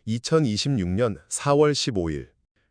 2026년 4월 15일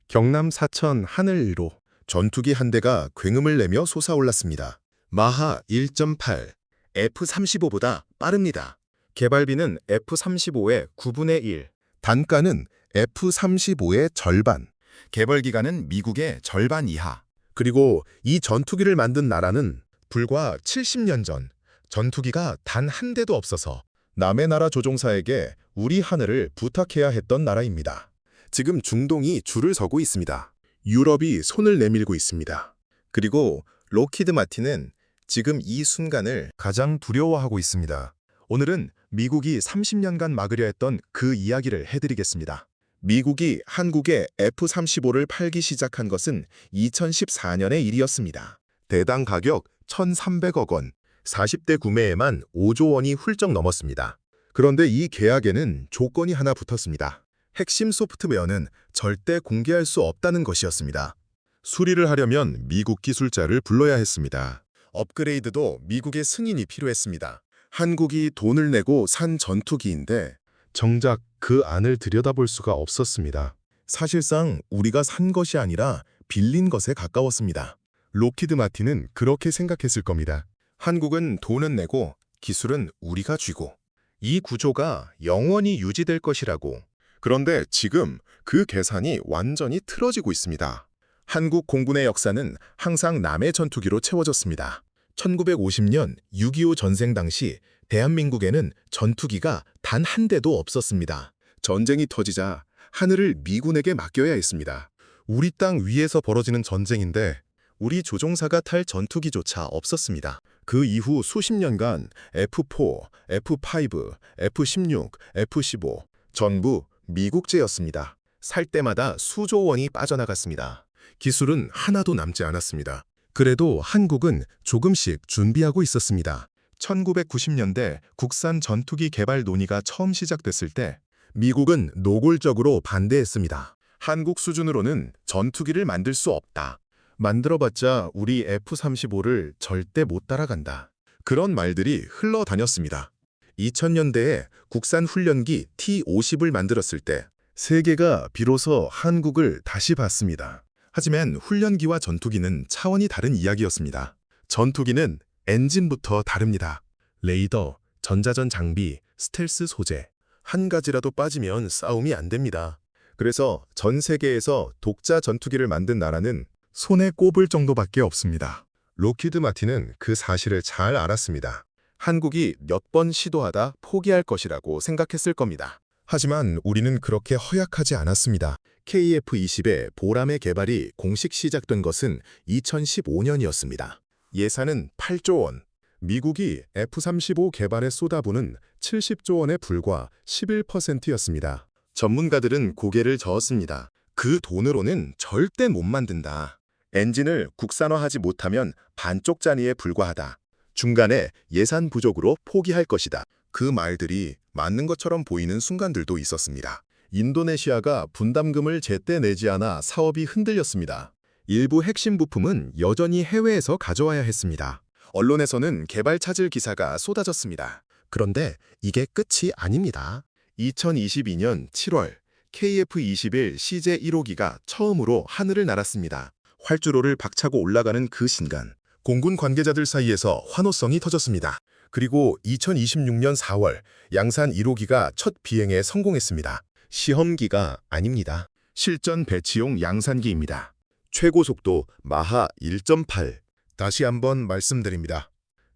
경남 사천 하늘위로 전투기 한 대가 굉음을 내며 솟아올랐습니다. 마하 1.8, F-35보다 빠릅니다. 개발비는 F-35의 9분의 1, 단가는 F-35의 절반, 개발 기간은 미국의 절반 이하. 그리고 이 전투기를 만든 나라는 불과 70년 전 전투기가 단 한 대도 없어서 남의 나라 조종사에게 우리 하늘을 부탁해야 했던 나라입니다. 지금 중동이 줄을 서고 있습니다. 유럽이 손을 내밀고 있습니다. 그리고 록히드 마틴은 지금 이 순간을 가장 두려워하고 있습니다. 오늘은 미국이 30년간 막으려 했던 그 이야기를 해드리겠습니다. 미국이 한국에 F-35를 팔기 시작한 것은 2014년의 일이었습니다. 대당 가격 1,300억 원, 40대 구매에만 5조 원이 훌쩍 넘었습니다. 그런데 이 계약에는 조건이 하나 붙었습니다. 핵심 소프트웨어는 절대 공개할 수 없다는 것이었습니다. 수리를 하려면 미국 기술자를 불러야 했습니다. 업그레이드도 미국의 승인이 필요했습니다. 한국이 돈을 내고 산 전투기인데 정작 그 안을 들여다볼 수가 없었습니다. 사실상 우리가 산 것이 아니라 빌린 것에 가까웠습니다. 록히드 마틴은 그렇게 생각했을 겁니다. 한국은 돈은 내고 기술은 우리가 쥐고 이 구조가 영원히 유지될 것이라고. 그런데 지금 그 계산이 완전히 틀어지고 있습니다. 한국 공군의 역사는 항상 남의 전투기로 채워졌습니다. 1950년 6.25 전쟁 당시 대한민국에는 전투기가 단 한 대도 없었습니다. 전쟁이 터지자 하늘을 미군에게 맡겨야 했습니다. 우리 땅 위에서 벌어지는 전쟁인데 우리 조종사가 탈 전투기조차 없었습니다. 그 이후 수십 년간 F-4, F-5, F-16, F-15 전부 미국제였습니다. 살 때마다 수조 원이 빠져나갔습니다. 기술은 하나도 남지 않았습니다. 그래도 한국은 조금씩 준비하고 있었습니다. 1990년대 국산 전투기 개발 논의가 처음 시작됐을 때 미국은 노골적으로 반대했습니다. 한국 수준으로는 전투기를 만들 수 없다. 만들어봤자 우리 F-35를 절대 못 따라간다. 그런 말들이 흘러다녔습니다. 2000년대에 국산 훈련기 T-50을 만들었을 때 세계가 비로소 한국을 다시 봤습니다. 하지만 훈련기와 전투기는 차원이 다른 이야기였습니다. 전투기는 엔진부터 다릅니다. 레이더, 전자전 장비, 스텔스 소재. 한 가지라도 빠지면 싸움이 안 됩니다. 그래서 전 세계에서 독자 전투기를 만든 나라는 손에 꼽을 정도밖에 없습니다. 록히드 마틴은 그 사실을 잘 알았습니다. 한국이 몇 번 시도하다 포기할 것이라고 생각했을 겁니다. 하지만 우리는 그렇게 허약하지 않았습니다. KF-20의 보람의 개발이 공식 시작된 것은 2015년이었습니다. 예산은 8조 원. 미국이 F-35 개발에 쏟아부은 70조 원에 불과 11%였습니다. 전문가들은 고개를 저었습니다. 그 돈으로는 절대 못 만든다. 엔진을 국산화하지 못하면 반쪽짜리에 불과하다. 중간에 예산 부족으로 포기할 것이다. 그 말들이 맞는 것처럼 보이는 순간들도 있었습니다. 인도네시아가 분담금을 제때 내지 않아 사업이 흔들렸습니다. 일부 핵심 부품은 여전히 해외에서 가져와야 했습니다. 언론에서는 개발 찾을 기사가 쏟아졌습니다. 그런데 이게 끝이 아닙니다. 2022년 7월 KF-21 CJ-1호기가 처음으로 하늘을 날았습니다. 활주로를 박차고 올라가는 그 순간 공군 관계자들 사이에서 환호성이 터졌습니다. 그리고 2026년 4월 양산 1호기가 첫 비행에 성공했습니다. 시험기가 아닙니다. 실전 배치용 양산기입니다. 최고 속도 마하 1.8. 다시 한번 말씀드립니다.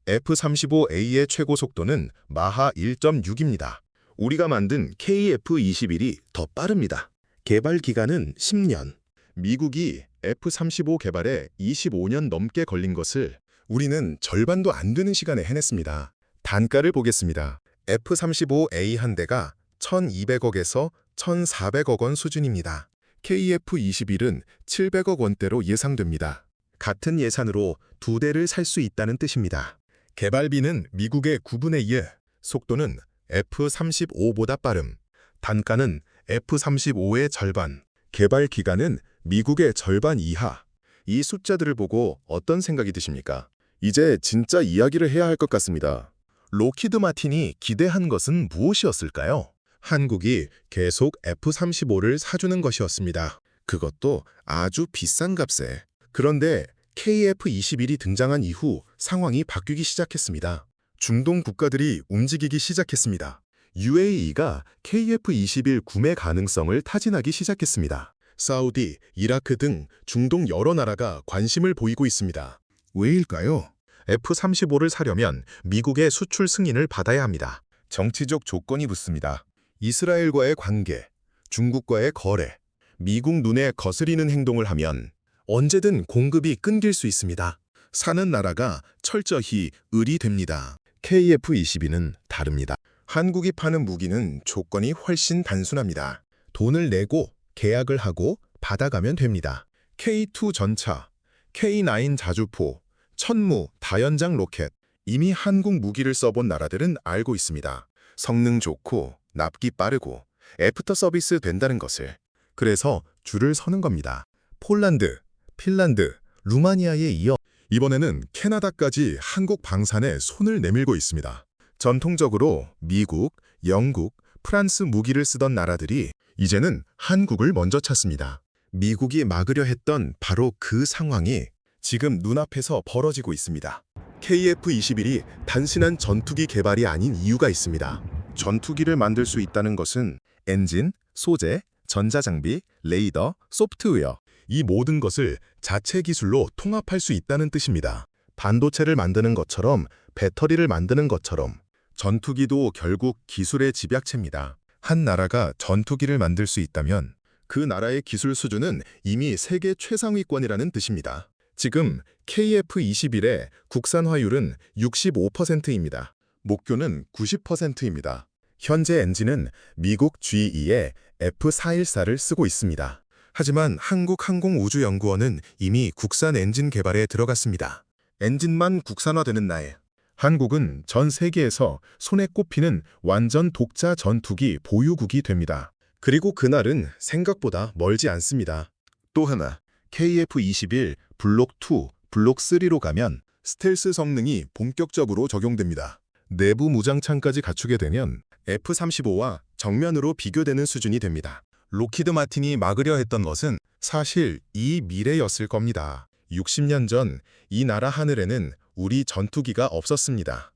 F-35A의 최고 속도는 마하 1.6입니다. 우리가 만든 KF-21이 더 빠릅니다. 개발 기간은 10년. 미국이 F-35 개발에 25년 넘게 걸린 것을 우리는 절반도 안 되는 시간에 해냈습니다. 단가를 보겠습니다. F-35A 한 대가 1,200억에서 1,400억 원 수준입니다. KF-21은 700억 원대로 예상됩니다. 같은 예산으로 두 대를 살 수 있다는 뜻입니다. 개발비는 미국의 9분의 1, 속도는 F-35보다 빠름, 단가는 F-35의 절반, 개발 기간은 미국의 절반 이하. 이 숫자들을 보고 어떤 생각이 드십니까? 이제 진짜 이야기를 해야 할 것 같습니다. 록히드 마틴이 기대한 것은 무엇이었을까요? 한국이 계속 F-35를 사주는 것이었습니다. 그것도 아주 비싼 값에. 그런데 KF-21이 등장한 이후 상황이 바뀌기 시작했습니다. 중동 국가들이 움직이기 시작했습니다. UAE가 KF-21 구매 가능성을 타진하기 시작했습니다. 사우디, 이라크 등 중동 여러 나라가 관심을 보이고 있습니다. 왜일까요? F-35를 사려면 미국의 수출 승인을 받아야 합니다. 정치적 조건이 붙습니다. 이스라엘과의 관계, 중국과의 거래, 미국 눈에 거스리는 행동을 하면 언제든 공급이 끊길 수 있습니다. 사는 나라가 철저히 의리됩니다. KF-22는 다릅니다. 한국이 파는 무기는 조건이 훨씬 단순합니다. 돈을 내고 계약을 하고 받아가면 됩니다. K2 전차, K9 자주포, 천무, 다연장 로켓. 이미 한국 무기를 써본 나라들은 알고 있습니다. 성능 좋고 납기 빠르고 애프터 서비스 된다는 것을. 그래서 줄을 서는 겁니다. 폴란드, 핀란드, 루마니아에 이어 이번에는 캐나다까지 한국 방산에 손을 내밀고 있습니다. 전통적으로 미국, 영국, 프랑스 무기를 쓰던 나라들이 이제는 한국을 먼저 찾습니다. 미국이 막으려 했던 바로 그 상황이 지금 눈앞에서 벌어지고 있습니다. KF-21이 단순한 전투기 개발이 아닌 이유가 있습니다. 전투기를 만들 수 있다는 것은 엔진, 소재, 전자장비, 레이더, 소프트웨어 이 모든 것을 자체 기술로 통합할 수 있다는 뜻입니다. 반도체를 만드는 것처럼 배터리를 만드는 것처럼 전투기도 결국 기술의 집약체입니다. 한 나라가 전투기를 만들 수 있다면 그 나라의 기술 수준은 이미 세계 최상위권이라는 뜻입니다. 지금 KF-21의 국산화율은 65%입니다. 목표는 90%입니다. 현재 엔진은 미국 GE의 F414를 쓰고 있습니다. 하지만 한국항공우주연구원은 이미 국산 엔진 개발에 들어갔습니다. 엔진만 국산화되는 날, 한국은 전 세계에서 손에 꼽히는 완전 독자 전투기 보유국이 됩니다. 그리고 그날은 생각보다 멀지 않습니다. 또 하나, KF-21 블록 2, 블록 3로 가면 스텔스 성능이 본격적으로 적용됩니다. 내부 무장창까지 갖추게 되면 F-35와 정면으로 비교되는 수준이 됩니다. 록히드 마틴이 막으려 했던 것은 사실 이 미래였을 겁니다. 60년 전 이 나라 하늘에는 우리 전투기가 없었습니다.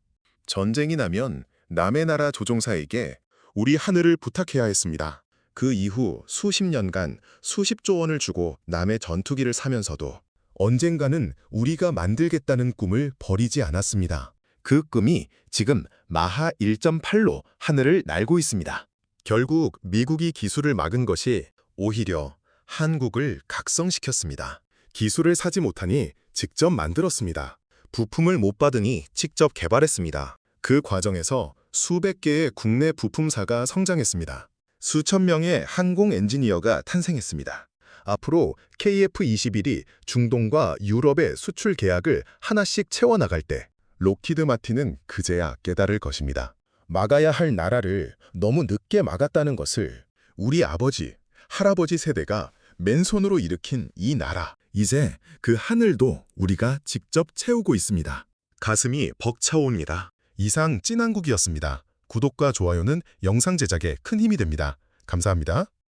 전쟁이 나면 남의 나라 조종사에게 우리 하늘을 부탁해야 했습니다. 그 이후 수십 년간 수십조 원을 주고 남의 전투기를 사면서도 언젠가는 우리가 만들겠다는 꿈을 버리지 않았습니다. 그 꿈이 지금 마하 1.8로 하늘을 날고 있습니다. 결국 미국이 기술을 막은 것이 오히려 한국을 각성시켰습니다. 기술을 사지 못하니 직접 만들었습니다. 부품을 못 받으니 직접 개발했습니다. 그 과정에서 수백 개의 국내 부품사가 성장했습니다. 수천 명의 항공 엔지니어가 탄생했습니다. 앞으로 KF-21이 중동과 유럽의 수출 계약을 하나씩 채워나갈 때 록히드 마틴은 그제야 깨달을 것입니다. 막아야 할 나라를 너무 늦게 막았다는 것을. 우리 아버지, 할아버지 세대가 맨손으로 일으킨 이 나라, 이제 그 하늘도 우리가 직접 채우고 있습니다. 가슴이 벅차옵니다. 이상 찐한국이었습니다. 구독과 좋아요는 영상 제작에 큰 힘이 됩니다. 감사합니다.